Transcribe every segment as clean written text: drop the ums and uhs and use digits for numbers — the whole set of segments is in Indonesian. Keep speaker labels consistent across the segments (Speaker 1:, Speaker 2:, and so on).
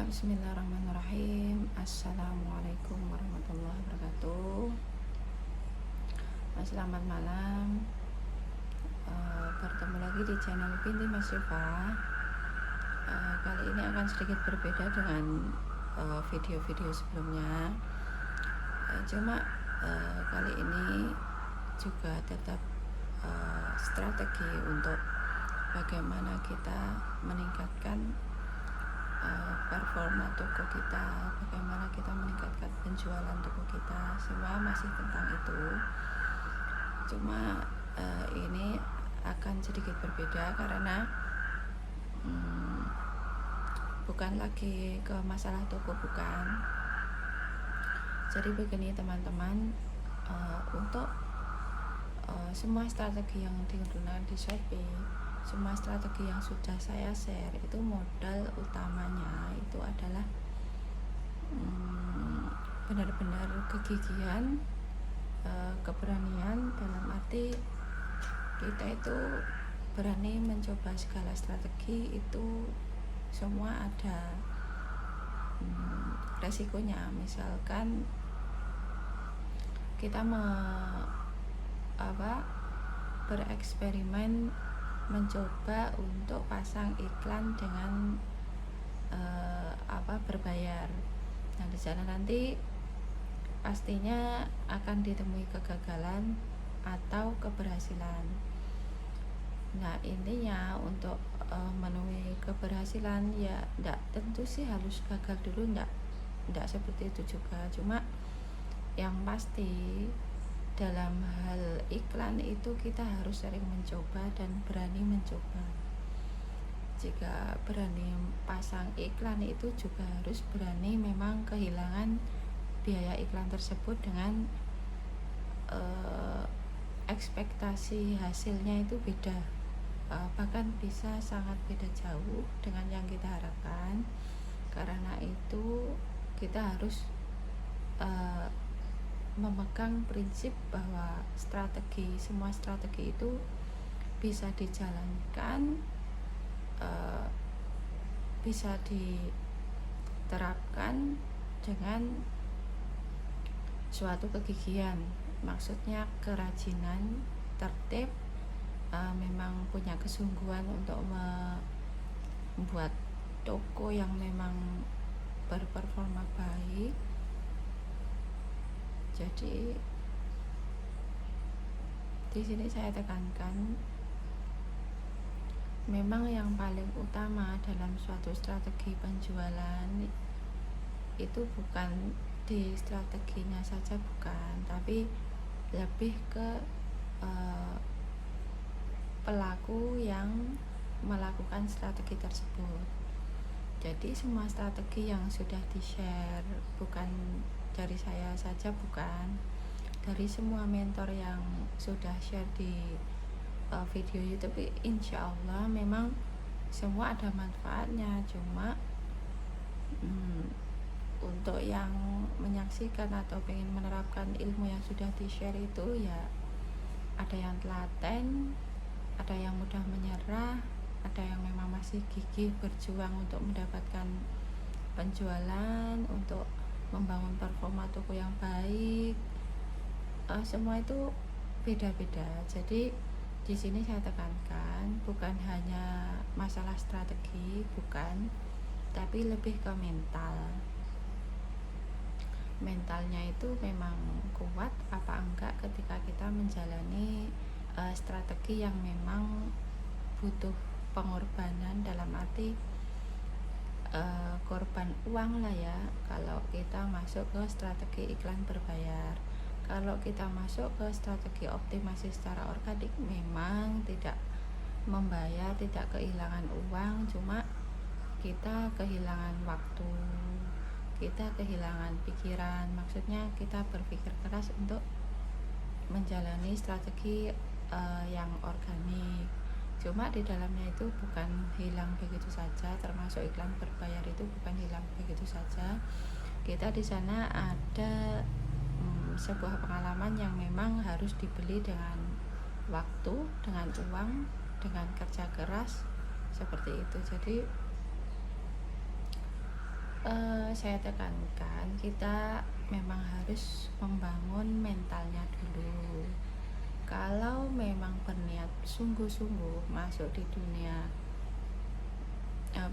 Speaker 1: Ya, bismillahirrahmanirrahim. Assalamualaikum warahmatullahi wabarakatuh. Selamat malam. Bertemu lagi di channel Binti Mas Syifa. Kali ini akan sedikit berbeda dengan video-video sebelumnya. Cuma kali ini juga tetap strategi untuk bagaimana kita meningkatkan performa toko kita, bagaimana kita meningkatkan penjualan toko kita, semua masih tentang itu. Cuma ini akan sedikit berbeda karena bukan lagi ke masalah toko, bukan. Jadi begini teman-teman, untuk semua strategi yang digunakan di Shopee, semua strategi yang sudah saya share itu modal utamanya itu adalah benar-benar kegigihan, keberanian, dalam arti kita itu berani mencoba segala strategi. Itu semua ada resikonya. Misalkan kita bereksperimen mencoba untuk pasang iklan dengan berbayar. Nah, di sana nanti pastinya akan ditemui kegagalan atau keberhasilan. Nah, intinya untuk menemui keberhasilan ya enggak tentu sih harus gagal dulu, enggak seperti itu juga. Cuma yang pasti dalam hal iklan itu kita harus sering mencoba dan berani mencoba. Jika berani pasang iklan itu juga harus berani memang kehilangan biaya iklan tersebut dengan ekspektasi hasilnya itu beda, bahkan bisa sangat beda jauh dengan yang kita harapkan. Karena itu kita harus memegang prinsip bahwa semua strategi itu bisa dijalankan, bisa diterapkan dengan suatu kegigihan. Maksudnya kerajinan, tertib, memang punya kesungguhan untuk membuat toko yang memang berperforma baik. Jadi di sini saya tekankan, memang yang paling utama dalam suatu strategi penjualan itu bukan di strateginya saja, bukan, tapi lebih ke pelaku yang melakukan strategi tersebut. Jadi semua strategi yang sudah di-share bukan dari saya saja, bukan, dari semua mentor yang sudah share di video YouTube, insya Allah memang semua ada manfaatnya. Cuma untuk yang menyaksikan atau pengen menerapkan ilmu yang sudah di-share itu ya ada yang telaten, ada yang mudah menyerah, ada yang memang masih gigih berjuang untuk mendapatkan penjualan, untuk membangun performa toko yang baik. Semua itu beda-beda. Jadi di sini saya tekankan bukan hanya masalah strategi, bukan, tapi lebih ke mentalnya itu memang kuat apa enggak ketika kita menjalani strategi yang memang butuh pengorbanan, dalam arti korban uang lah ya. Kalau kita masuk ke strategi iklan berbayar, kalau kita masuk ke strategi optimasi secara organik, memang tidak membayar, tidak kehilangan uang, cuma kita kehilangan waktu, kita kehilangan pikiran. Maksudnya kita berpikir keras untuk menjalani strategi yang organik. Cuma di dalamnya itu bukan hilang begitu saja, termasuk iklan berbayar itu bukan hilang begitu saja. Kita di sana ada sebuah pengalaman yang memang harus dibeli dengan waktu, dengan uang, dengan kerja keras, seperti itu. Jadi Saya tekankan kita memang harus membangun mentalnya dulu. Kalau memang berniat sungguh-sungguh masuk di dunia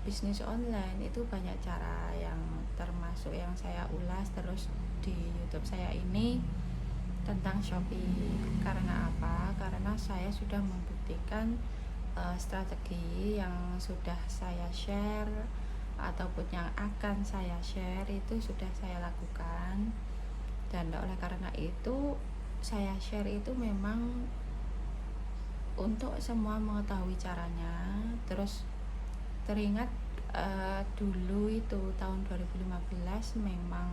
Speaker 1: bisnis online, itu banyak cara, yang termasuk yang saya ulas terus di YouTube saya ini tentang Shopee. Karena apa? Karena saya sudah membuktikan strategi yang sudah saya share ataupun yang akan saya share itu sudah saya lakukan, dan oleh karena itu saya share itu memang untuk semua mengetahui caranya. Terus teringat dulu itu tahun 2015 memang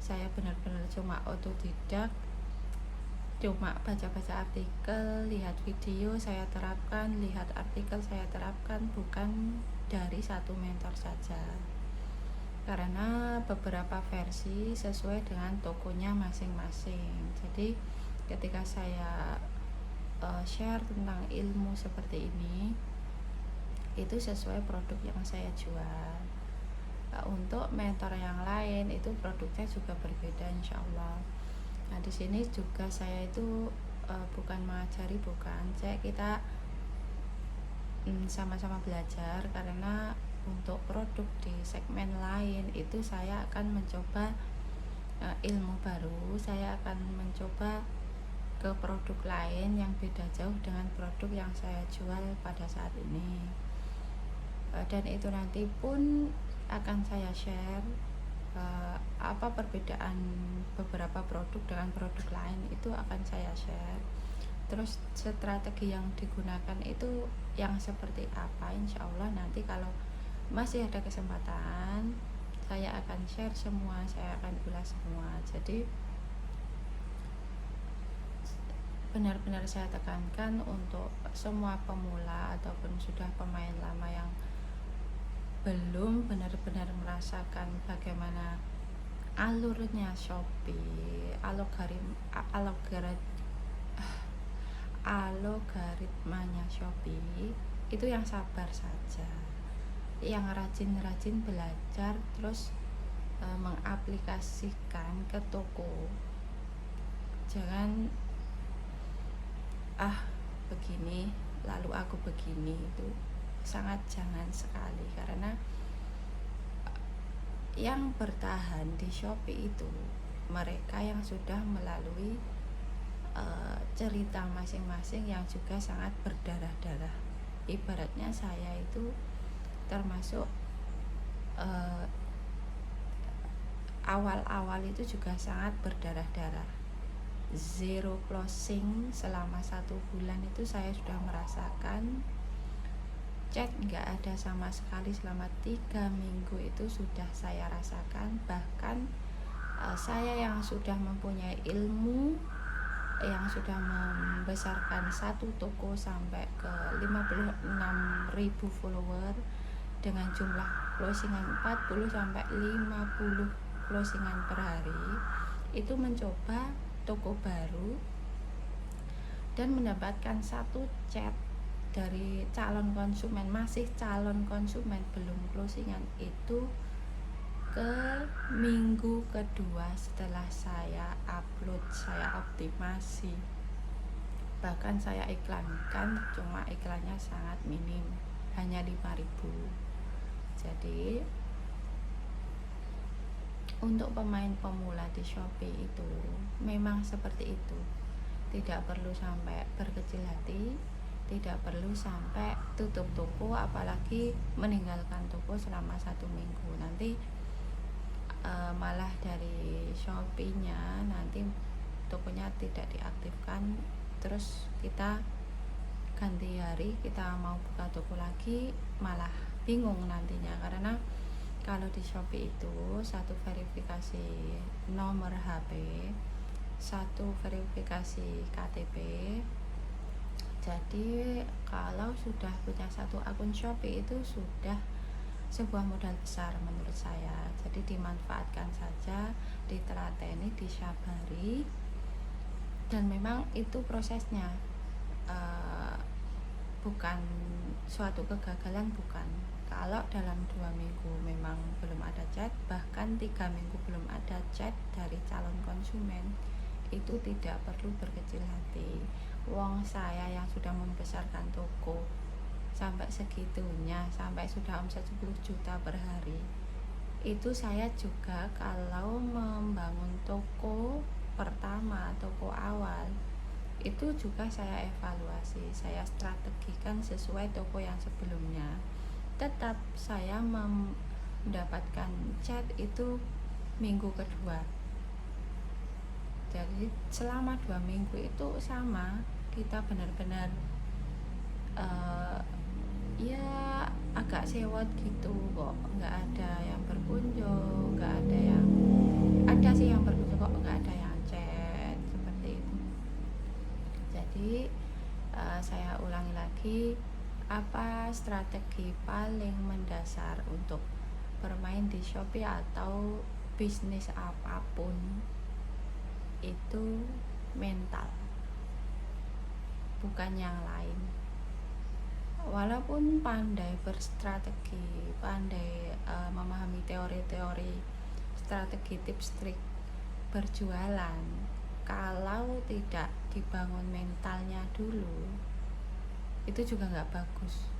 Speaker 1: saya benar-benar cuma otodidak, cuma baca-baca artikel, lihat video saya terapkan, lihat artikel saya terapkan, bukan dari satu mentor saja, karena beberapa versi sesuai dengan tokonya masing-masing. Jadi ketika saya share tentang ilmu seperti ini, itu sesuai produk yang saya jual. Untuk mentor yang lain itu produknya juga berbeda, insya Allah. Nah, di sini juga saya itu bukan mengajari, bukan, kita sama-sama belajar, karena untuk produk di segmen lain itu saya akan mencoba ilmu baru. Saya akan mencoba ke produk lain yang beda jauh dengan produk yang saya jual pada saat ini, dan itu nanti pun akan saya share apa perbedaan beberapa produk dengan produk lain, itu akan saya share. Terus strategi yang digunakan itu yang seperti apa, insya Allah nanti kalau masih ada kesempatan saya akan share semua, saya akan ulas semua. Jadi benar-benar saya tekankan untuk semua pemula ataupun sudah pemain lama yang belum benar-benar merasakan bagaimana alurnya Shopee, algoritmanya Shopee, itu yang sabar saja, yang rajin-rajin belajar, terus mengaplikasikan ke toko. Jangan begini lalu aku begini, itu sangat jangan sekali, karena yang bertahan di Shopee itu mereka yang sudah melalui cerita masing-masing yang juga sangat berdarah-darah. Ibaratnya saya itu termasuk awal-awal itu juga sangat berdarah-darah. Zero closing selama 1 bulan itu saya sudah merasakan. Chat nggak ada sama sekali selama 3 minggu itu sudah saya rasakan. Bahkan saya yang sudah mempunyai ilmu, yang sudah membesarkan satu toko sampai ke 56.000 follower dengan jumlah closingan 40 sampai 50 closingan per hari, itu mencoba toko baru dan mendapatkan satu chat dari calon konsumen, masih calon konsumen, belum closingan, itu ke minggu kedua setelah saya upload, saya optimasi, bahkan saya iklankan, cuma iklannya sangat minim, hanya 5.000. Jadi untuk pemain pemula di Shopee itu memang seperti itu, tidak perlu sampai berkecil hati, tidak perlu sampai tutup toko, apalagi meninggalkan toko selama 1 minggu. Nanti malah dari Shopee-nya nanti tokonya tidak diaktifkan, terus kita ganti hari, kita mau buka toko lagi malah bingung nantinya. Karena kalau di Shopee itu satu verifikasi nomor HP, satu verifikasi KTP. Jadi kalau sudah punya satu akun Shopee itu sudah sebuah modal besar menurut saya. Jadi dimanfaatkan saja, ditelateni, disabari, dan memang itu prosesnya, bukan suatu kegagalan, bukan, Kalau dalam 2 minggu memang belum ada chat, bahkan 3 minggu belum ada chat dari calon konsumen, itu tidak perlu berkecil hati. Wong saya yang sudah membesarkan toko sampai segitunya, sampai sudah omset 10 juta per hari, itu saya juga kalau membangun toko pertama, toko awal, itu juga saya evaluasi, saya strategikan sesuai toko yang sebelumnya. Tetap saya mendapatkan chat itu minggu kedua. Jadi selama 2 minggu itu sama, kita benar-benar ya agak sewot gitu kok, nggak ada yang berkunjung, nggak ada yang, ada sih yang berkunjung kok, nggak ada yang chat seperti itu. Jadi saya ulangi lagi, apa strategi paling mendasar untuk bermain di Shopee atau bisnis apapun? Itu mental, bukan yang lain. Walaupun pandai berstrategi, pandai memahami teori-teori, strategi, tips, trik berjualan, kalau tidak dibangun mentalnya dulu, itu juga nggak bagus.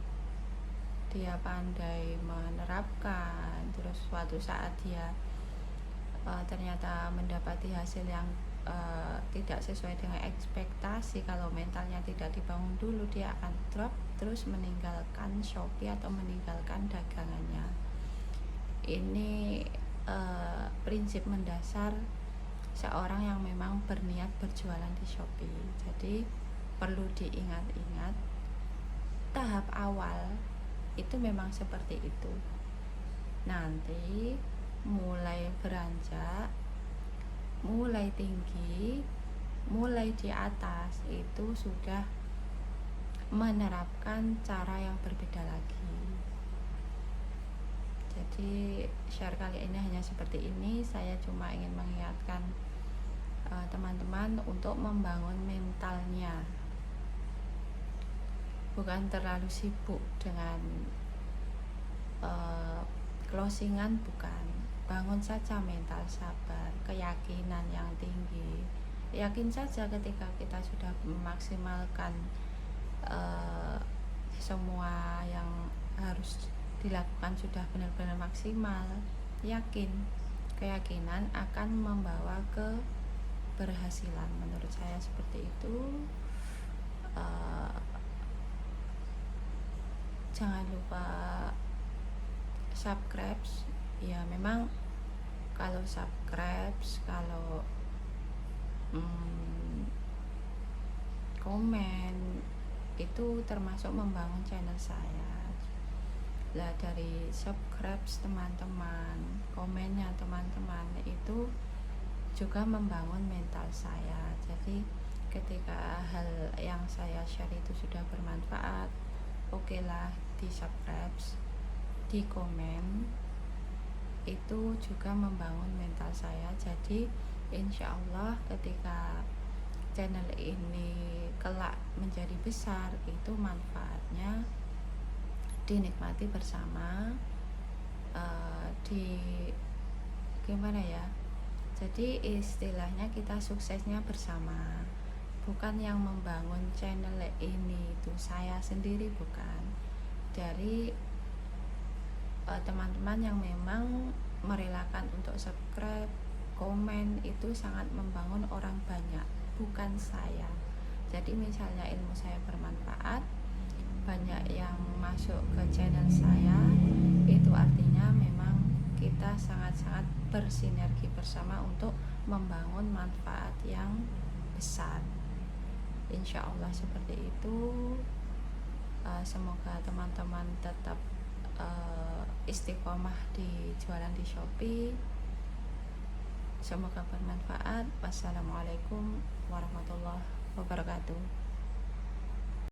Speaker 1: Dia pandai menerapkan, terus suatu saat dia ternyata mendapati hasil yang tidak sesuai dengan ekspektasi. Kalau mentalnya tidak dibangun dulu, dia akan drop, terus meninggalkan Shopee atau meninggalkan dagangannya. Ini prinsip mendasar seorang yang memang berniat berjualan di Shopee. Jadi perlu diingat-ingat, tahap awal itu memang seperti itu. Nanti mulai beranjak, mulai tinggi, mulai di atas, itu sudah menerapkan cara yang berbeda lagi. Jadi share kali ini hanya seperti ini. Saya cuma ingin mengingatkan teman-teman untuk membangun mentalnya, bukan terlalu sibuk dengan closingan, bukan. Bangun saja mental sabar, keyakinan yang tinggi. Yakin saja ketika kita sudah memaksimalkan semua yang harus dilakukan sudah benar-benar maksimal, yakin, keyakinan akan membawa ke berhasilan. Menurut saya seperti itu. Jangan lupa subscribe. Ya memang kalau subscribe, kalau komen, itu termasuk membangun channel saya. Lah dari subscribe teman-teman, komennya teman-teman, itu juga membangun mental saya. Jadi ketika hal yang saya share itu sudah bermanfaat, oke lah di subscribe, di komen, itu juga membangun mental saya. Jadi insya Allah ketika channel ini kelak menjadi besar, itu manfaatnya dinikmati bersama, gimana ya, jadi istilahnya kita suksesnya bersama. Bukan yang membangun channel ini itu saya sendiri, bukan. Dari teman-teman yang memang merelakan untuk subscribe, komen, itu sangat membangun orang banyak, bukan saya. Jadi misalnya ilmu saya bermanfaat, banyak yang masuk ke channel saya, itu artinya memang kita sangat-sangat bersinergi bersama untuk membangun manfaat yang besar. Insya Allah seperti itu. Semoga teman-teman tetap istiqomah di jualan di Shopee. Semoga bermanfaat. Wassalamualaikum warahmatullahi wabarakatuh.